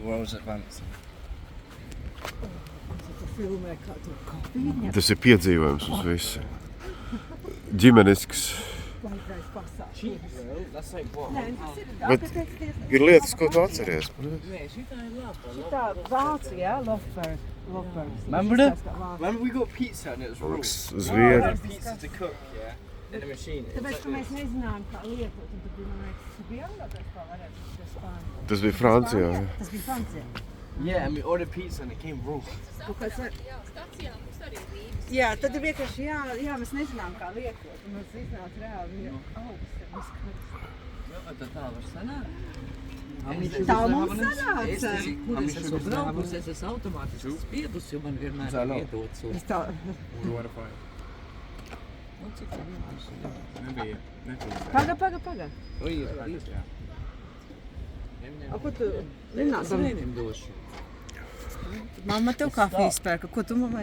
World's advancing. Filmē kā tu kafīņa. Tas ir piedzīvojums uz visu. Ģimenisks. Vajadzēs pasākt. That's like what? Nē, tas ir Bet ir lietas, ko tu atceries. tā Vācijā, Lofberg. Remember we got pizza and it was raw. Zviedri. Pizza to cook, yeah, in a machine. Tāpēc, ka mēs nezinājām, kā lietot, un tad bija, man liekas, tas bija jāgādās, kā varētu uz Spāniju. Tas bija Francijā. Tas bija Francijā. Yeah, and we ordered pizza and it came raw. Jā, tad ir vienkārši mēs nezinām, kā lietot, un mums iznāca reāli augsts. Tā var sanākt. Tā mums sanāca. Kur es esmu braukusi, es esmu automātiski spiedus, jo man vienmēr ir iedots. Es tā... Nu, cik tā vienkārši. Paga. Oi, A, ko tu... Nenāc. Es vienam došu. Mamma tev kafijas pērka, ko tu mammai?